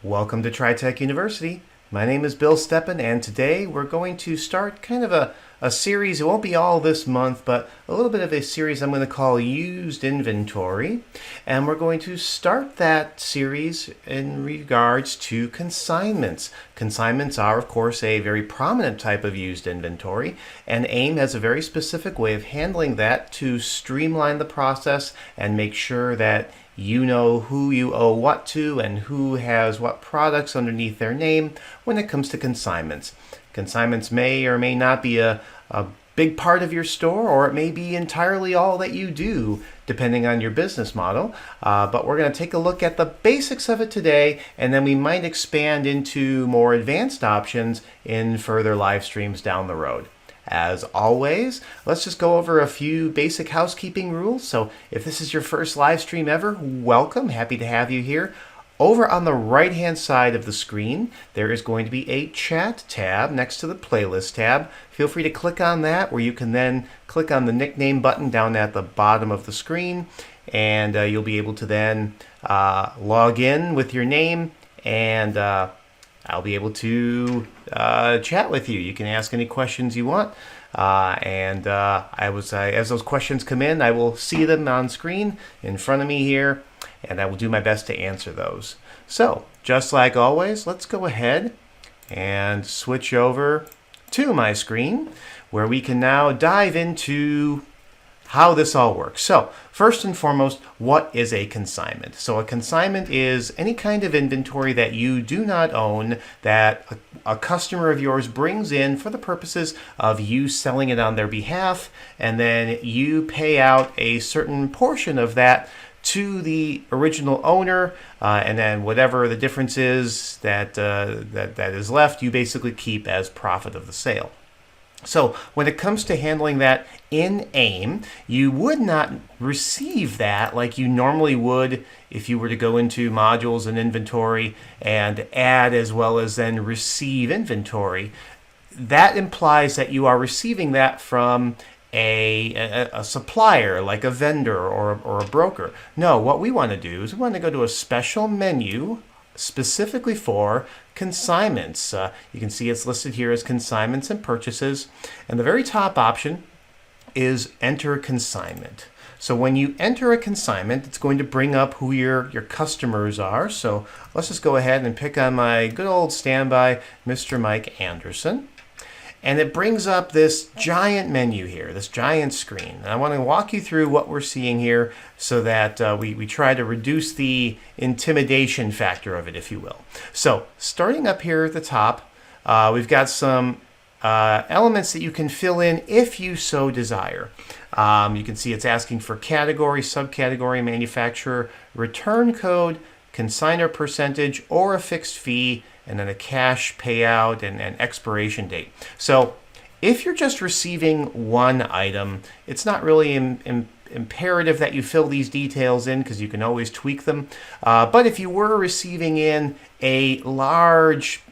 Welcome to TriTech University. My name is Bill Steppen, and today we're going to start kind of a series. It won't be all this month, but a little bit of a series I'm going to call Used Inventory. And we're going to start that series in regards to consignments. Consignments are, of course, a very prominent type of used inventory, and AIM has a very specific way of handling that to streamline the process and make sure that you know who you owe what to and who has what products underneath their name when it comes to consignments. Consignments may or may not be a big part of your store, or it may be entirely all that you do, depending on your business model. But we're going to take a look at the basics of it today, and then we might expand into more advanced options in further live streams down the road. As always, let's just go over a few basic housekeeping rules. So if this is your first live stream ever, welcome. Happy to have you here. Over on the right-hand side of the screen, there is going to be a chat tab next to the playlist tab. Feel free to click on that, where you can then click on the nickname button down at the bottom of the screen, and you'll be able to then log in with your name, and I'll be able to chat with you. You can ask any questions you want, as those questions come in, I will see them on screen in front of me here, and I will do my best to answer those. So, just like always, let's go ahead and switch over to my screen, where we can now dive into how this all works. So, first and foremost, what is a consignment? So a consignment is any kind of inventory that you do not own, that a customer of yours brings in for the purposes of you selling it on their behalf, and then you pay out a certain portion of that to the original owner, and then whatever the difference is that is left, you basically keep as profit of the sale. So when it comes to handling that in AIM, you would not receive that like you normally would if you were to go into modules and inventory and add as well as then receive inventory. That implies that you are receiving that from a supplier, like a vendor or a broker. No, what we want to do is we want to go to a special menu specifically for consignments. You can see it's listed here as consignments and purchases, and the very top option is enter consignment. So when you enter a consignment, it's going to bring up who your customers are. So let's just go ahead and pick on my good old standby, Mr. Mike Anderson. And it brings up this giant menu here, this giant screen. And I want to walk you through what we're seeing here so that we try to reduce the intimidation factor of it, if you will. So starting up here at the top, we've got some elements that you can fill in if you so desire. You can see it's asking for category, subcategory, manufacturer, return code, consignor percentage, or a fixed fee, and then a cash payout and expiration date. So if you're just receiving one item, it's not really imperative that you fill these details in, because you can always tweak them. But if you were receiving in a large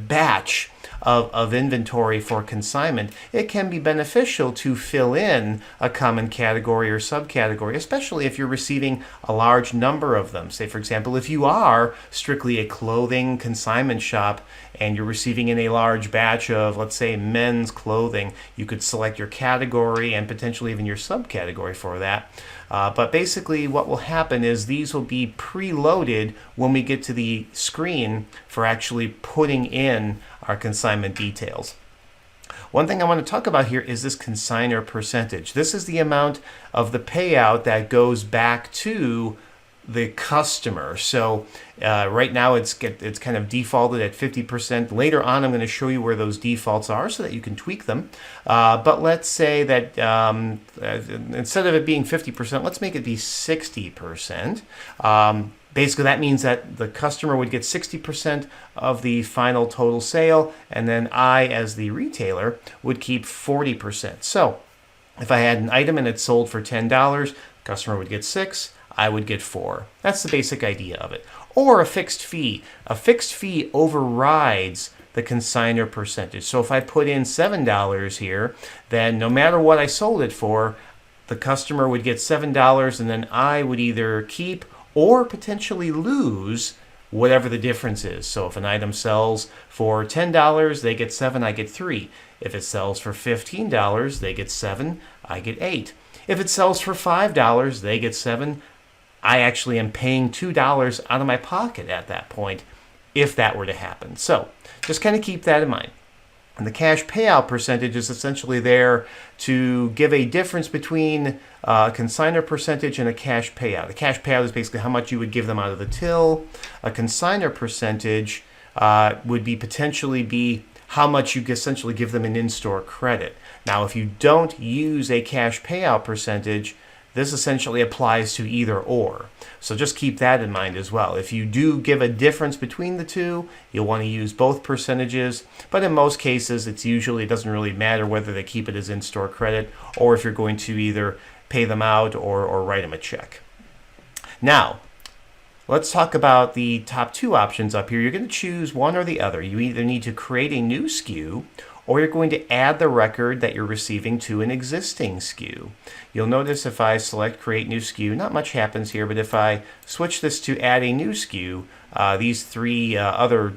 batch of inventory for consignment, it can be beneficial to fill in a common category or subcategory, especially if you're receiving a large number of them. Say, for example, if you are strictly a clothing consignment shop and you're receiving in a large batch of, let's say, men's clothing, you could select your category and potentially even your subcategory for that. But basically what will happen is these will be preloaded when we get to the screen for actually putting in our consignment details. One thing I want to talk about here is this consignor percentage. This is the amount of the payout that goes back to the customer. So right now it's kind of defaulted at 50%. Later on, I'm going to show you where those defaults are so that you can tweak them. But let's say that instead of it being 50%, let's make it be 60%. Basically, that means that the customer would get 60% of the final total sale, and then I, as the retailer, would keep 40%. So if I had an item and it sold for $10, customer would get $6, I would get $4. That's the basic idea of it. Or a fixed fee. A fixed fee overrides the consignor percentage. So if I put in $7 here, then no matter what I sold it for, the customer would get $7, and then I would either keep or potentially lose whatever the difference is. So if an item sells for $10, they get 7, I get 3. If it sells for $15, they get 7, I get 8. If it sells for $5, they get 7. I actually am paying $2 out of my pocket at that point if that were to happen. So just kind of keep that in mind. And the cash payout percentage is essentially there to give a difference between a consignor percentage and a cash payout. A cash payout is basically how much you would give them out of the till. A consignor percentage would be potentially be how much you essentially give them an in-store credit. Now, if you don't use a cash payout percentage, this essentially applies to either or. So just keep that in mind as well. If you do give a difference between the two, you'll want to use both percentages. But in most cases, it doesn't really matter whether they keep it as in-store credit or if you're going to either pay them out or write them a check. Now, let's talk about the top two options up here. You're going to choose one or the other. You either need to create a new SKU or you're going to add the record that you're receiving to an existing SKU. You'll notice if I select Create New SKU, not much happens here, but if I switch this to Add a New SKU, these three other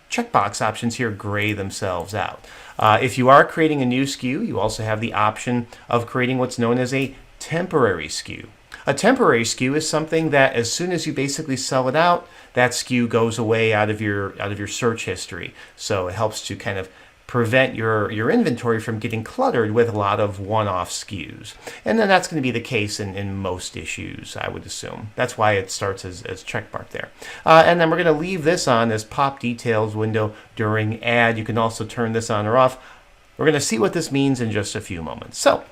checkbox options here gray themselves out. If you are creating a new SKU, you also have the option of creating what's known as a temporary SKU. A temporary SKU is something that as soon as you basically sell it out, that SKU goes away out of your search history. So it helps to kind of prevent your inventory from getting cluttered with a lot of one-off SKUs. And then that's going to be the case in most issues, I would assume. That's why it starts as checkmark there. And then we're going to leave this on as pop details window during add. You can also turn this on or off. We're going to see what this means in just a few moments. So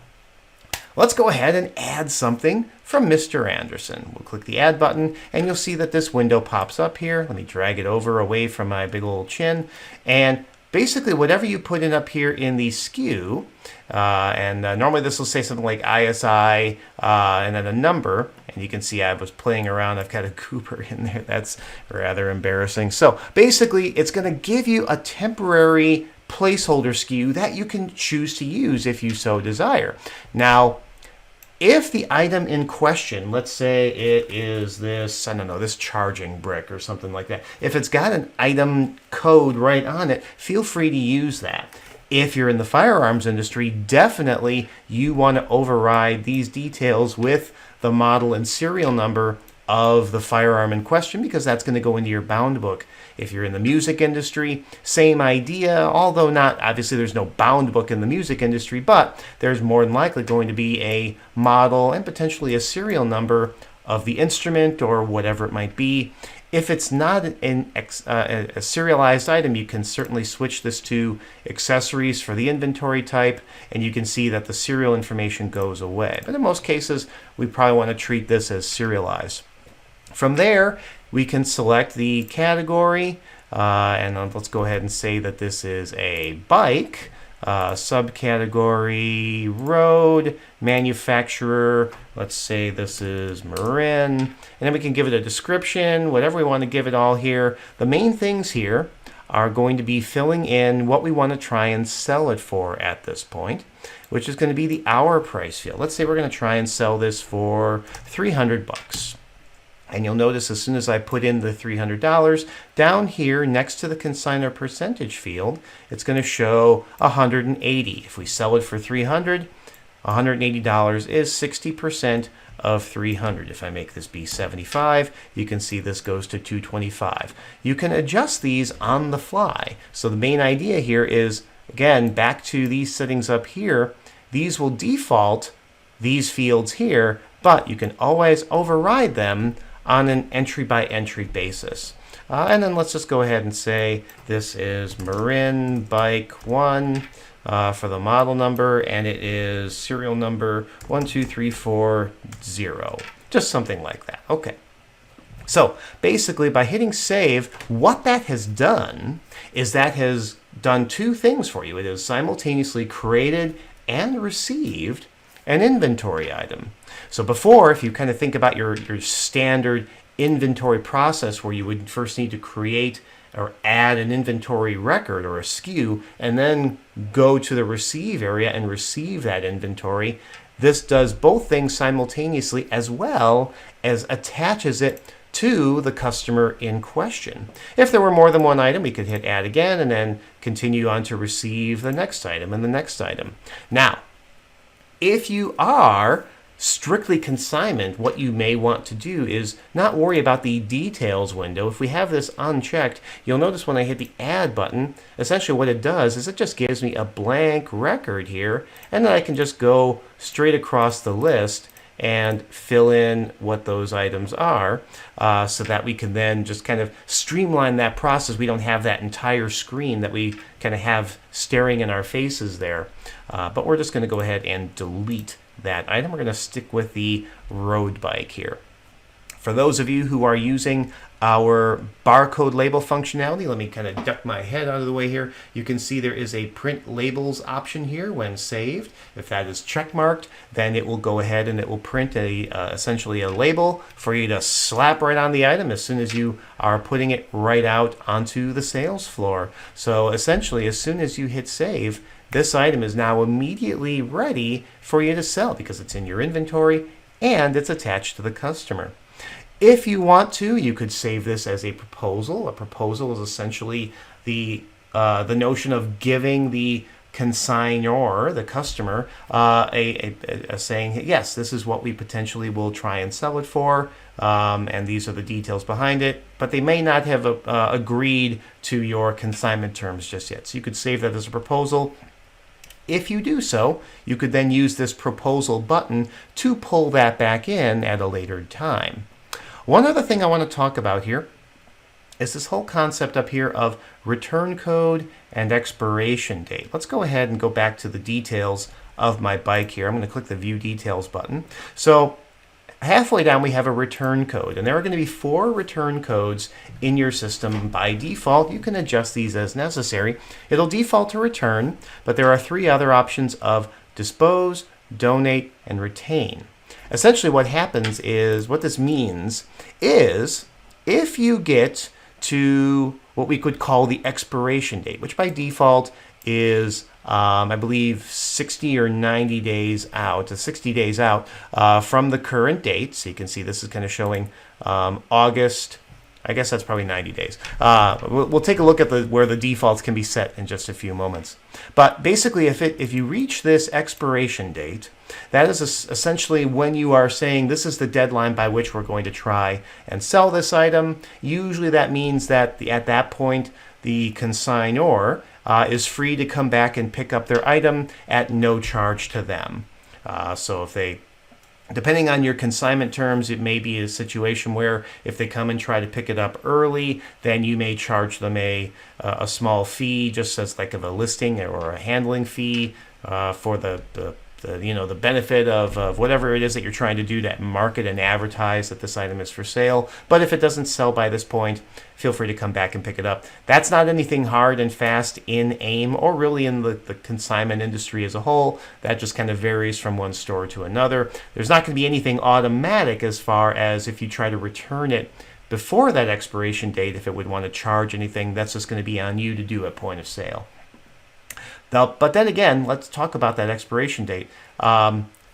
let's go ahead and add something from Mr. Anderson. We'll click the add button and you'll see that this window pops up here. Let me drag it over away from my big old chin. And basically, whatever you put in up here in the SKU, normally this will say something like ISI and then a number, and you can see I was playing around. I've got a Cooper in there. That's rather embarrassing. So basically, it's going to give you a temporary placeholder SKU that you can choose to use if you so desire. Now, if the item in question, let's say it is this, I don't know, this charging brick or something like that. If it's got an item code right on it, feel free to use that. If you're in the firearms industry, definitely you want to override these details with the model and serial number of the firearm in question because that's going to go into your bound book. If you're in the music industry, same idea, although not, obviously there's no bound book in the music industry, but there's more than likely going to be a model and potentially a serial number of the instrument or whatever it might be. If it's not a serialized item, you can certainly switch this to accessories for the inventory type, and you can see that the serial information goes away. But in most cases, we probably want to treat this as serialized. From there, we can select the category, and let's go ahead and say that this is a bike, subcategory road, manufacturer, let's say this is Marin, and then we can give it a description, whatever we want to give it all here. The main things here are going to be filling in what we want to try and sell it for at this point, which is going to be the hour price field. Let's say we're going to try and sell this for $300. And you'll notice as soon as I put in the $300, down here next to the consignor percentage field, it's going to show 180. If we sell it for $300, $180 is 60% of 300. If I make this be 75, you can see this goes to 225. You can adjust these on the fly. So the main idea here is, again, back to these settings up here, these will default these fields here, but you can always override them on an entry-by-entry basis. And then let's just go ahead and say this is Marin Bike 1 for the model number, and it is serial number 12340. Just something like that. Okay. So basically, by hitting save, what that has done is that has done two things for you. It has simultaneously created and received an inventory item. So before, if you kind of think about your standard inventory process where you would first need to create or add an inventory record or a SKU and then go to the receive area and receive that inventory, this does both things simultaneously as well as attaches it to the customer in question. If there were more than one item, we could hit add again and then continue on to receive the next item and the next item. Now, if you are strictly consignment, what you may want to do is not worry about the details window. If we have this unchecked, you'll notice when I hit the add button, essentially what it does is it just gives me a blank record here, and then I can just go straight across the list and fill in what those items are, so that we can then just kind of streamline that process. We don't have that entire screen that we kind of have staring in our faces there. But we're just going to go ahead and delete that item. We're going to stick with the road bike here. For those of you who are using our barcode label functionality, let me kind of duck my head out of the way here. You can see there is a print labels option here when saved. If that is checkmarked, then it will go ahead and it will print essentially a label for you to slap right on the item as soon as you are putting it right out onto the sales floor. So essentially, as soon as you hit save, this item is now immediately ready for you to sell because it's in your inventory and it's attached to the customer. If you want to, you could save this as a proposal. A proposal is essentially the notion of giving the consignor, the customer, a saying, yes, this is what we potentially will try and sell it for, and these are the details behind it, but they may not have agreed to your consignment terms just yet. So you could save that as a proposal. If you do so, you could then use this proposal button to pull that back in at a later time. One other thing I want to talk about here is this whole concept up here of return code and expiration date. Let's go ahead and go back to the details of my bike here. I'm going to click the View Details button. So halfway down we have a return code, and there are going to be 4 return codes in your system by default. You can adjust these as necessary. It'll default to return, but there are 3 other options of dispose, donate, and retain. Essentially what happens is, what this means is, if you get to what we could call the expiration date, which by default is I believe 60 or 90 days out, 60 days out from the current date. So you can see this is kind of showing August. I guess that's probably 90 days. We'll take a look at where the defaults can be set in just a few moments. But basically, if you reach this expiration date, that is essentially when you are saying this is the deadline by which we're going to try and sell this item. Usually that means that at that point, the consignor is free to come back and pick up their item at no charge to them. So if they, depending on your consignment terms, it may be a situation where if they come and try to pick it up early, then you may charge them a small fee, just as like of a listing or a handling fee for the benefit of whatever it is that you're trying to do to market and advertise that this item is for sale. But if it doesn't sell by this point, feel free to come back and pick it up. That's not anything hard and fast in AIM or really in the consignment industry as a whole. That just kind of varies from one store to another. There's not going to be anything automatic as far as if you try to return it before that expiration date, if it would want to charge anything, that's just going to be on you to do at point of sale. Now, but then again, let's talk about that expiration date.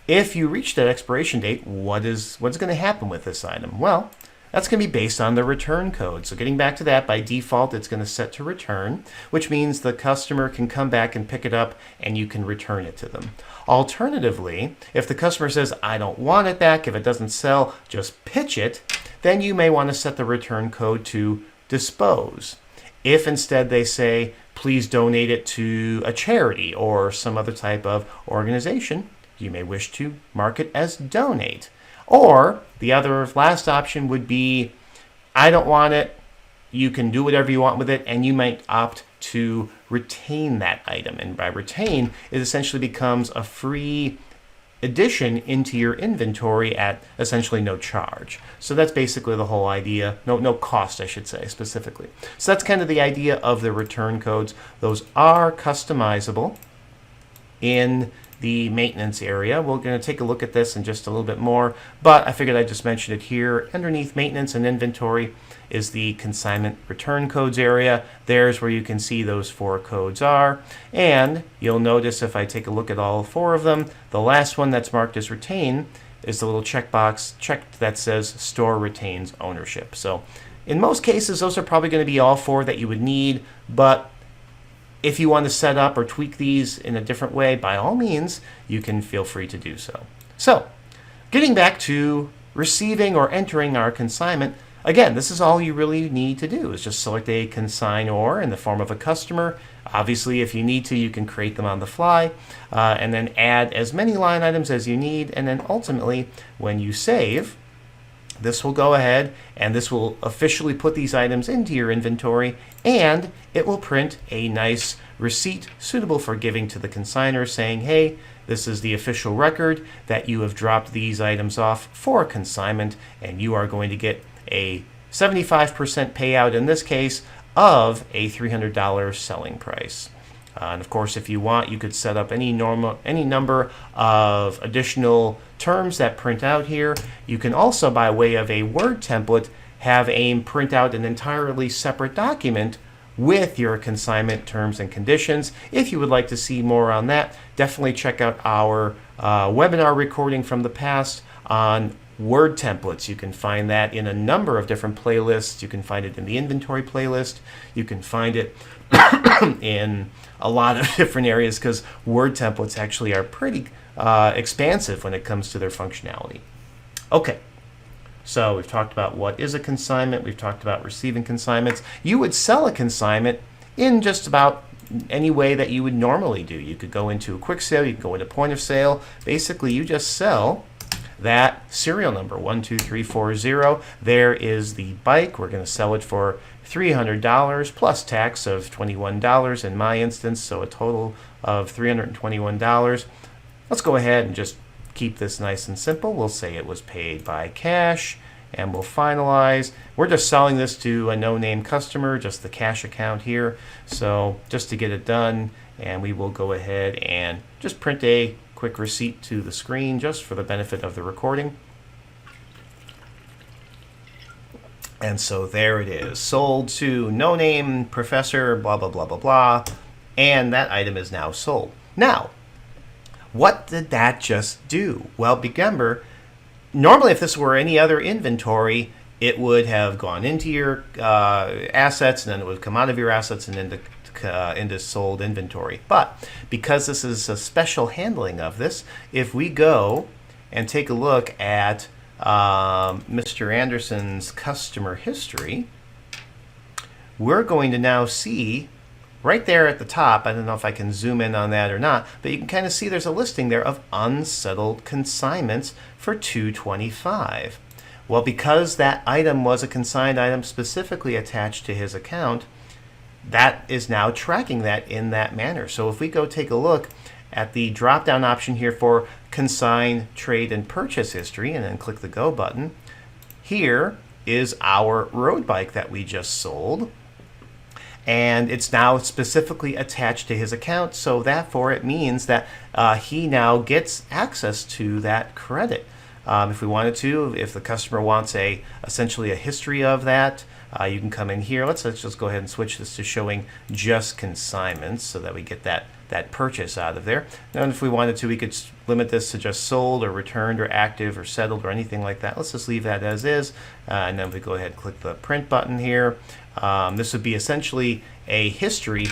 If you reach that expiration date, what's going to happen with this item? Well, that's going to be based on the return code. So getting back to that, by default, it's going to set to return, which means the customer can come back and pick it up and you can return it to them. Alternatively, if the customer says, I don't want it back, if it doesn't sell, just pitch it, then you may want to set the return code to dispose. If instead they say, please donate it to a charity or some other type of organization, you may wish to mark it as donate. Or the other last option would be, I don't want it, you can do whatever you want with it, and you might opt to retain that item. And by retain, it essentially becomes a free addition into your inventory at essentially no charge. So that's basically the whole idea. No cost, I should say, specifically. So that's kind of the idea of the return codes. Those are customizable in the maintenance area. We're going to take a look at this in just a little bit more, but I figured I'd just mention it here. Underneath maintenance and inventory is the consignment return codes area. There's where you can see those 4 codes are. And you'll notice if I take a look at all 4 of them, the last one that's marked as retain is the little checkbox checked that says store retains ownership. So in most cases, those are probably going to be all four that you would need, but if you want to set up or tweak these in a different way, by all means, you can feel free to do so. So, getting back to receiving or entering our consignment, again, this is all you really need to do is just select a consignor in the form of a customer. Obviously, if you need to, you can create them on the fly, and then add as many line items as you need, and then ultimately, when you save, this will go ahead and this will officially put these items into your inventory, and it will print a nice receipt suitable for giving to the consignor saying, hey, this is the official record that you have dropped these items off for consignment, and you are going to get a 75% payout in this case of a $300 selling price. And of course, if you want, you could set up any number of additional terms that print out here. You can also, by way of a Word template, have AIM print out an entirely separate document with your consignment terms and conditions. If you would like to see more on that, definitely check out our webinar recording from the past on Word templates. You can find that in a number of different playlists. You can find it in the inventory playlist. You can find it in a lot of different areas because Word templates actually are pretty expansive when it comes to their functionality. Okay, so we've talked about what is a consignment. We've talked about receiving consignments. You would sell a consignment in just about any way that you would normally do. You could go into a quick sale. You could go into point of sale. Basically, you just sell that serial number 12340. There is the bike. We're going to sell it for $300 plus tax of $21 in my instance, so a total of $321. Let's go ahead and just keep this nice and simple. We'll say it was paid by cash, and we'll finalize. We're just selling this to a no-name customer, just the cash account here. So just to get it done, and we will go ahead and just print a quick receipt to the screen just for the benefit of the recording. And so there it is, sold to no name professor, blah, blah, blah, blah, blah. And that item is now sold. Now, what did that just do? Well, remember, normally if this were any other inventory, it would have gone into your assets, and then it would come out of your assets and into sold inventory. But because this is a special handling of this, if we go and take a look at Mr. Anderson's customer history, we're going to now see right there at the top, I don't know if I can zoom in on that or not, but you can kind of see there's a listing there of unsettled consignments for $225. Well, because that item was a consigned item specifically attached to his account, that is now tracking that in that manner. So if we go take a look at the drop-down option here for consign, trade, and purchase history, and then click the Go button, here is our road bike that we just sold. And it's now specifically attached to his account, so therefore it means that he now gets access to that credit. If we wanted to, if the customer wants essentially a history of that, you can come in here. Let's just go ahead and switch this to showing just consignments so that we get that purchase out of there. And if we wanted to, we could limit this to just sold or returned or active or settled or anything like that. Let's just leave that as is. And then we go ahead and click the print button here. This would be essentially a history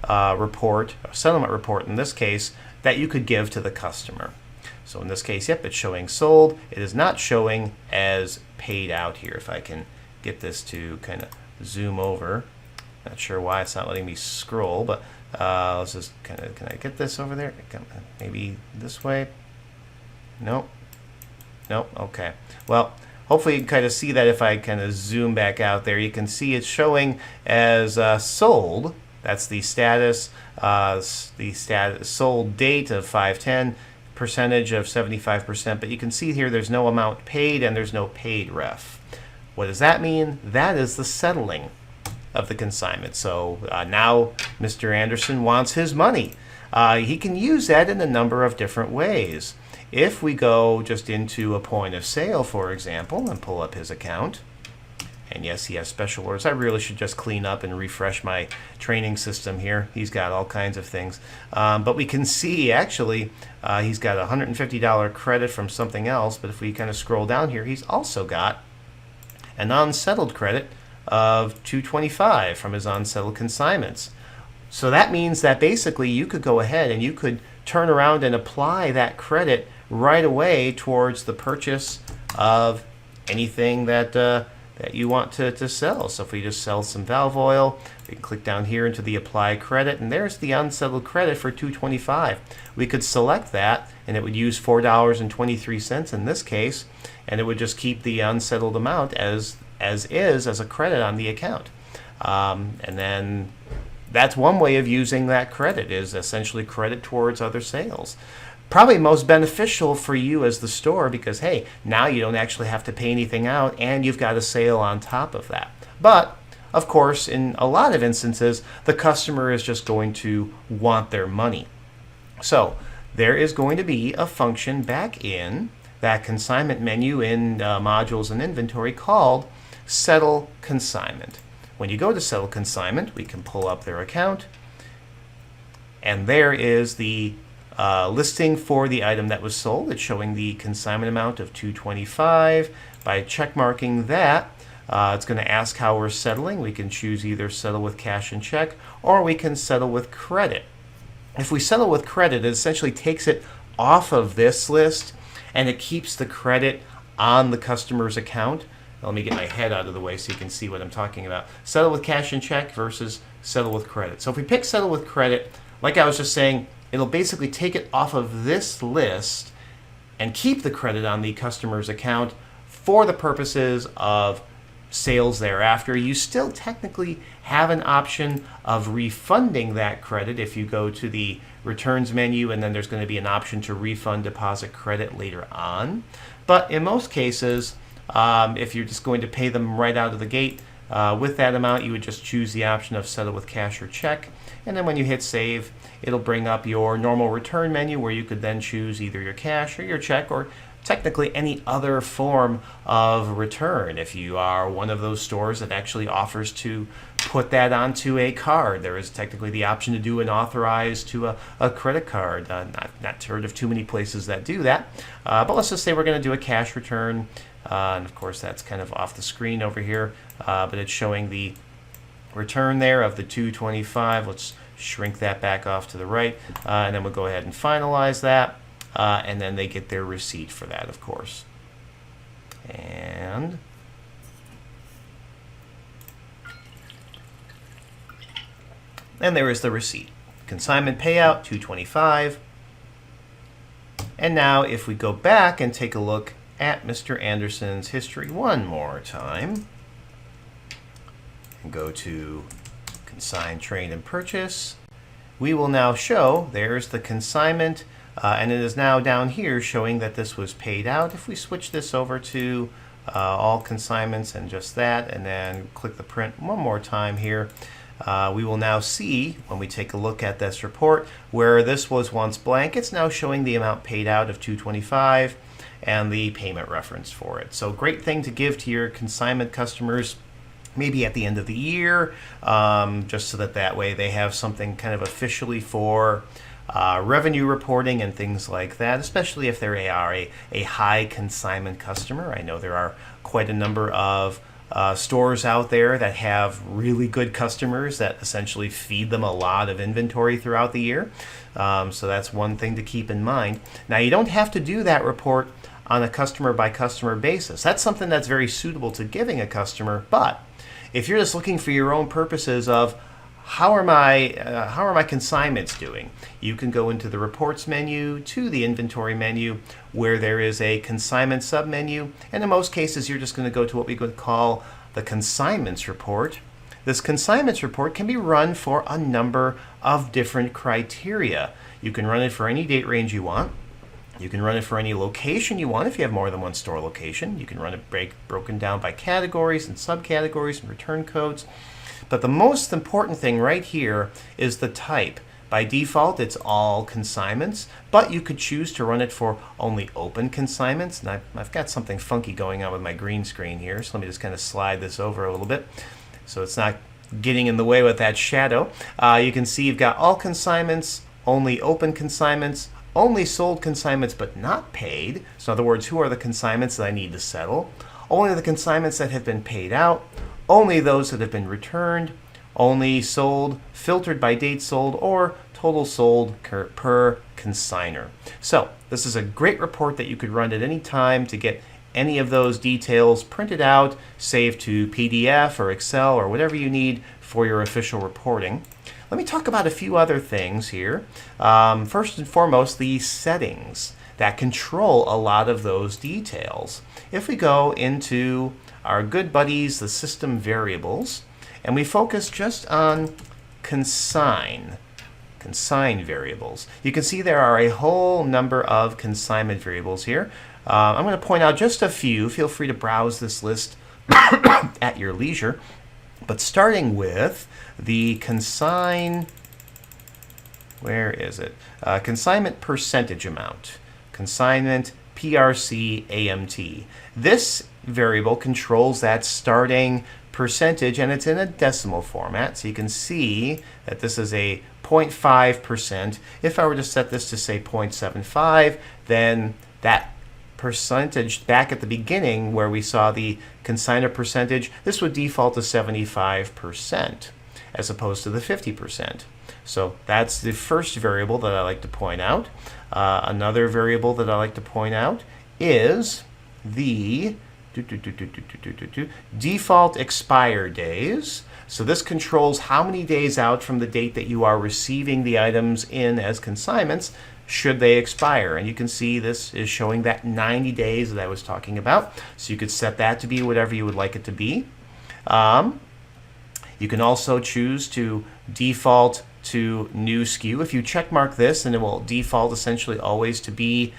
report, a settlement report in this case, that you could give to the customer. So in this case, yep, it's showing sold. It is not showing as paid out here. If I can get this to kind of zoom over. Not sure why it's not letting me scroll, but let's just kind of, can I get this over there? Maybe this way? Nope. Nope, okay. Well, hopefully you can kind of see that if I kind of zoom back out there. You can see it's showing as sold. That's the status sold date of 5/10. Percentage of 75%, but you can see here there's no amount paid and there's no paid ref. What does that mean? That is the settling of the consignment. So now Mr. Anderson wants his money. He can use that in a number of different ways. If we go just into a point of sale, for example, and pull up his account, And yes, he has special orders. I really should just clean up and refresh my training system here. He's got all kinds of things. But we can see, actually, he's got a $150 credit from something else. But if we kind of scroll down here, he's also got an unsettled credit of $225 from his unsettled consignments. So that means that basically you could go ahead and you could turn around and apply that credit right away towards the purchase of anything that that you want to sell. So if we just sell some valve oil, we can click down here into the apply credit, and there's the unsettled credit for $225. We could select that, and it would use $4.23 in this case, and it would just keep the unsettled amount as a credit on the account. And then that's one way of using that credit, is essentially credit towards other sales. Probably most beneficial for you as the store, because hey, now you don't actually have to pay anything out and you've got a sale on top of that. But of course, in a lot of instances, the customer is just going to want their money. So there is going to be a function back in that consignment menu in modules and inventory called settle consignment. When you go to settle consignment, we can pull up their account, and there is the listing for the item that was sold. It's showing the consignment amount of $225. By check marking that, it's going to ask how we're settling. We can choose either settle with cash and check, or we can settle with credit. If we settle with credit, it essentially takes it off of this list and it keeps the credit on the customer's account. Let me get my head out of the way so you can see what I'm talking about. Settle with cash and check versus settle with credit. So if we pick settle with credit, like I was just saying, it'll basically take it off of this list and keep the credit on the customer's account for the purposes of sales thereafter. You still technically have an option of refunding that credit if you go to the returns menu, and then there's going to be an option to refund deposit credit later on. But in most cases, if you're just going to pay them right out of the gate with that amount, you would just choose the option of settle with cash or check. And then when you hit save, it'll bring up your normal return menu where you could then choose either your cash or your check, or technically any other form of return. If you are one of those stores that actually offers to put that onto a card, there is technically the option to do an authorized to a credit card. Not heard of too many places that do that. But let's just say we're going to do a cash return. And of course, that's kind of off the screen over here. But it's showing the return there of the $225. Let's shrink that back off to the right. And then we'll go ahead and finalize that. And then they get their receipt for that, of course. And there is the receipt. Consignment payout, $225. And now if we go back and take a look at Mr. Anderson's history one more time, and go to Consign, Trade, and Purchase, we will now show there's the consignment, and it is now down here showing that this was paid out. If we switch this over to all consignments and just that, and then click the print one more time here, we will now see, when we take a look at this report, where this was once blank, it's now showing the amount paid out of $225 and the payment reference for it. So great thing to give to your consignment customers maybe at the end of the year, just so that way they have something kind of officially for revenue reporting and things like that, especially if they are a high consignment customer. I know there are quite a number of stores out there that have really good customers that essentially feed them a lot of inventory throughout the year. So that's one thing to keep in mind. Now, you don't have to do that report on a customer by customer basis. That's something that's very suitable to giving a customer, but if you're just looking for your own purposes of how are my consignments doing, you can go into the reports menu to the inventory menu where there is a consignment submenu, and in most cases you're just going to go to what we could call the consignments report. This consignments report can be run for a number of different criteria. You can run it for any date range you want. You can run it for any location you want if you have more than one store location. You can run it broken down by categories and subcategories and return codes. But the most important thing right here is the type. By default, it's all consignments, but you could choose to run it for only open consignments. And I've got something funky going on with my green screen here, so let me just kind of slide this over a little bit so it's not getting in the way with that shadow. You can see you've got all consignments, only open consignments, only sold consignments but not paid. So in other words, who are the consignments that I need to settle? Only the consignments that have been paid out, only those that have been returned, only sold, filtered by date sold, or total sold per consigner. So this is a great report that you could run at any time to get any of those details printed out, saved to PDF or Excel or whatever you need for your official reporting. Let me talk about a few other things here. First and foremost, the settings that control a lot of those details. If we go into our good buddies, the system variables, and we focus just on consigned variables, you can see there are a whole number of consignment variables here. I'm going to point out just a few. Feel free to browse this list at your leisure. But starting with the where is it? Consignment percentage amount. Consignment PRC AMT. This variable controls that starting percentage, and it's in a decimal format, so you can see that this is a 0.5%. If I were to set this to say 0.75, then that percentage back at the beginning where we saw the consignor percentage, this would default to 75% as opposed to the 50%. So that's the first variable that I like to point out. Another variable that I like to point out is the default expire days. So this controls how many days out from the date that you are receiving the items in as consignments should they expire. And you can see this is showing that 90 days that I was talking about. So you could set that to be whatever you would like it to be. You can also choose to default to new SKU. If you check mark this, and it will default essentially always to be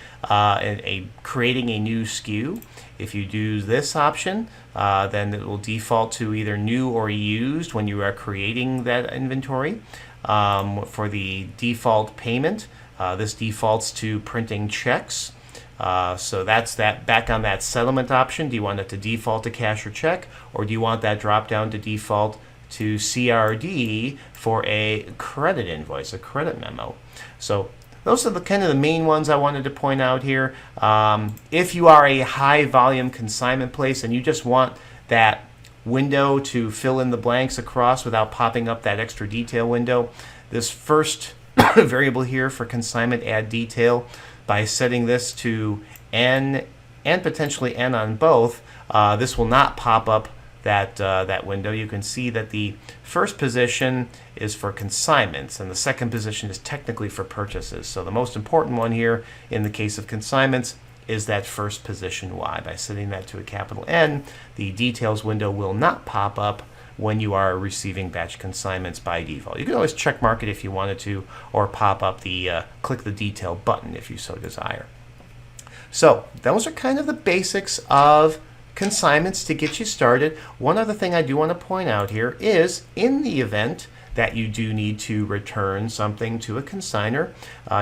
creating a new SKU. If you do this option, then it will default to either new or used when you are creating that inventory. For the default payment, this defaults to printing checks. So that's that. Back on that settlement option, do you want it to default to cash or check, or do you want that drop down to default to CRD for a credit invoice, a credit memo? So those are the kind of the main ones I wanted to point out here. If you are a high volume consignment place and you just want that window to fill in the blanks across without popping up that extra detail window, this first variable here for consignment add detail, by setting this to N and potentially N on both, this will not pop up that window. You can see that the first position is for consignments and the second position is technically for purchases. So the most important one here in the case of consignments is that first position Y. By setting that to a capital N, the details window will not pop up when you are receiving batch consignments by default. You can always check mark it if you wanted to, or pop up the click the detail button if you so desire. So those are kind of the basics of consignments to get you started. One other thing I do want to point out here is, in the event that you do need to return something to a consignor,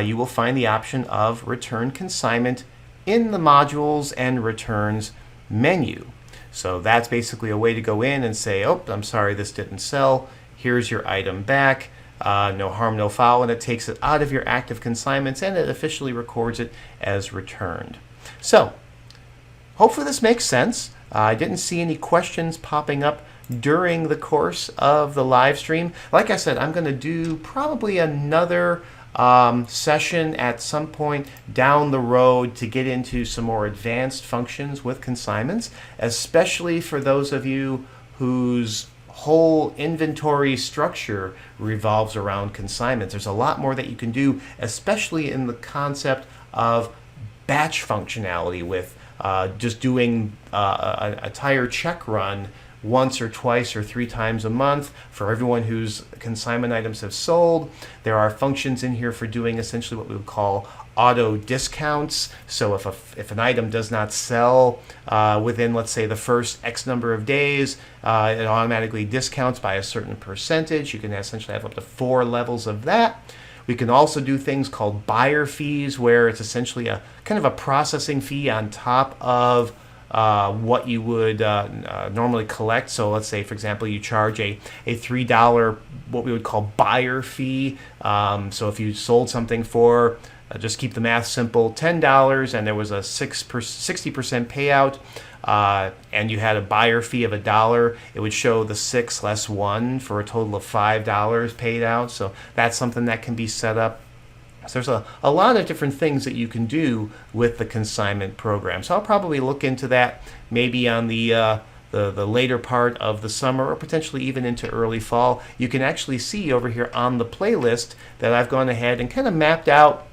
you will find the option of return consignment in the modules and returns menu. So that's basically a way to go in and say, oh, I'm sorry, this didn't sell. Here's your item back. No harm, no foul, and it takes it out of your active consignments and it officially records it as returned. So hopefully this makes sense. I didn't see any questions popping up during the course of the live stream. Like I said, I'm going to do probably another session at some point down the road to get into some more advanced functions with consignments, especially for those of you whose whole inventory structure revolves around consignments. There's a lot more that you can do, especially in the concept of batch functionality with just doing a tire check run once or twice or 3 times a month for everyone whose consignment items have sold. There are functions in here for doing essentially what we would call auto discounts. So if an item does not sell within, let's say, the first X number of days, it automatically discounts by a certain percentage. You can essentially have up to 4 levels of that. We can also do things called buyer fees, where it's essentially a kind of a processing fee on top of what you would normally collect. So let's say, for example, you charge a $3 what we would call buyer fee. So if you sold something for, just keep the math simple, $10, and there was a 60% payout, and you had a buyer fee of $1, it would show the 6 less 1 for a total of $5 paid out. So that's something that can be set up. So there's a lot of different things that you can do with the consignment program. So I'll probably look into that maybe on the later part of the summer, or potentially even into early fall. You can actually see over here on the playlist that I've gone ahead and kind of mapped out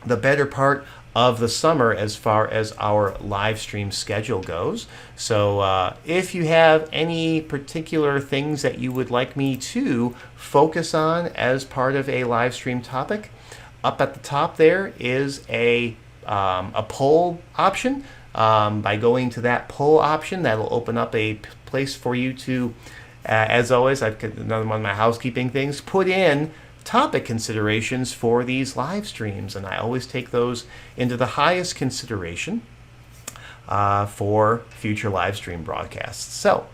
the better part of the summer as far as our live stream schedule goes. So if you have any particular things that you would like me to focus on as part of a live stream topic, up at the top there is a poll option. By going to that poll option, that'll open up a place for you to, as always, I've got another one of my housekeeping things, put in topic considerations for these live streams, and I always take those into the highest consideration for future live stream broadcasts. So,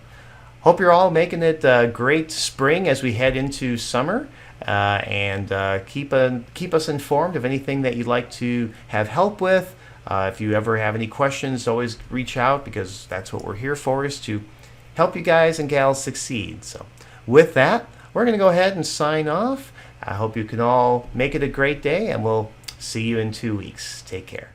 hope you're all making it a great spring as we head into summer, and keep us informed of anything that you'd like to have help with. If you ever have any questions, always reach out, because that's what we're here for, is to help you guys and gals succeed. So with that, we're going to go ahead and sign off. I hope you can all make it a great day, and we'll see you in 2 weeks. Take care.